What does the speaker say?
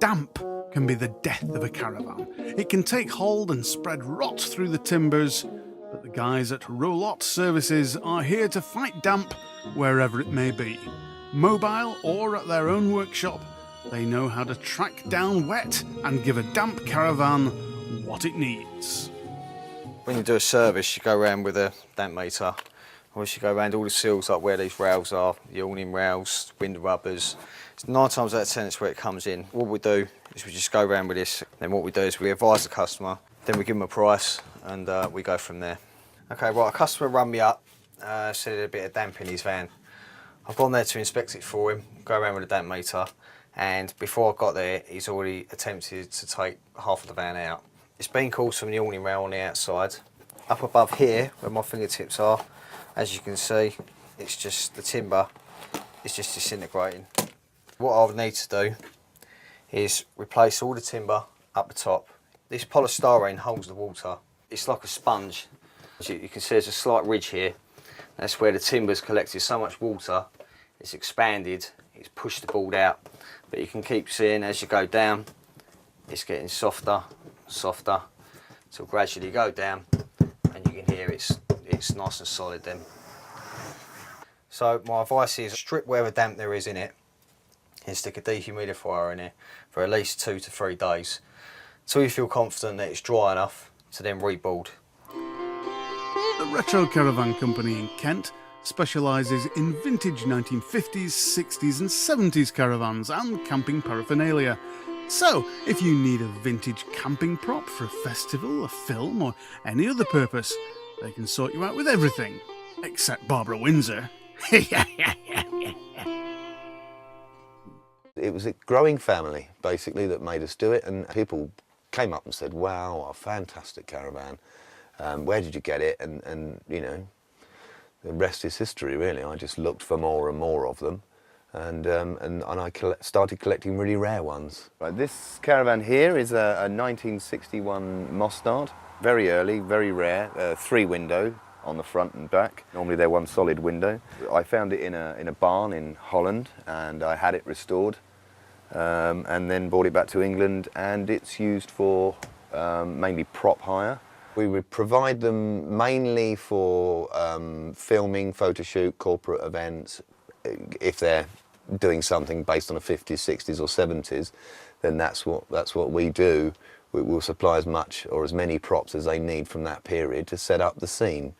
Damp can be the death of a caravan. It can take hold and spread rot through the timbers, but the guys at Rolot Services are here to fight damp wherever it may be. Mobile or at their own workshop, they know how to track down wet and give a damp caravan what it needs. When you do a service, you go around with a damp meter. Obviously, you go around all the seals, like where these rails are, the awning rails, window rubbers. 9 times out of 10, it's where it comes in. What we do is we just go around with this. Then what we do is we advise the customer, then we give them a price, and we go from there. Okay, right, a customer rang me up, said he had a bit of damp in his van. I've gone there to inspect it for him, go around with a damp meter, and before I got there, he's already attempted to take half of the van out. It's been caused from the awning rail on the outside. Up above here, where my fingertips are, as you can see, it's just the timber is just disintegrating. What I would need to do is replace all the timber up the top. This polystyrene holds the water. It's like a sponge. As you can see, there's a slight ridge here. That's where the timber's collected so much water, it's expanded, it's pushed the board out. But you can keep seeing as you go down, it's getting softer, softer, till gradually go down, and you can hear it's nice and solid then. So my advice is strip whatever damp there is in it and stick a dehumidifier in it for at least 2 to 3 days till you feel confident that it's dry enough to then reboard. The Retro Caravan Company in Kent specialises in vintage 1950s, 60s and 70s caravans and camping paraphernalia. So, if you need a vintage camping prop for a festival, a film or any other purpose, they can sort you out with everything, except Barbara Windsor. It was a growing family, basically, that made us do it, and people came up and said, wow, a fantastic caravan. Where did you get it? And you know, the rest is history, really. I just looked for more and more of them, and I started collecting really rare ones. Right, this caravan here is a 1961 Mossad, very early, very rare, 3-window on the front and back. Normally they're one solid window. I found it in a barn in Holland, and I had it restored, and then brought it back to England, and it's used for mainly prop hire. We would provide them mainly for filming, photo shoot, corporate events. If they're doing something based on the 50s, 60s or 70s, then that's what we do. We'll supply as much or as many props as they need from that period to set up the scene.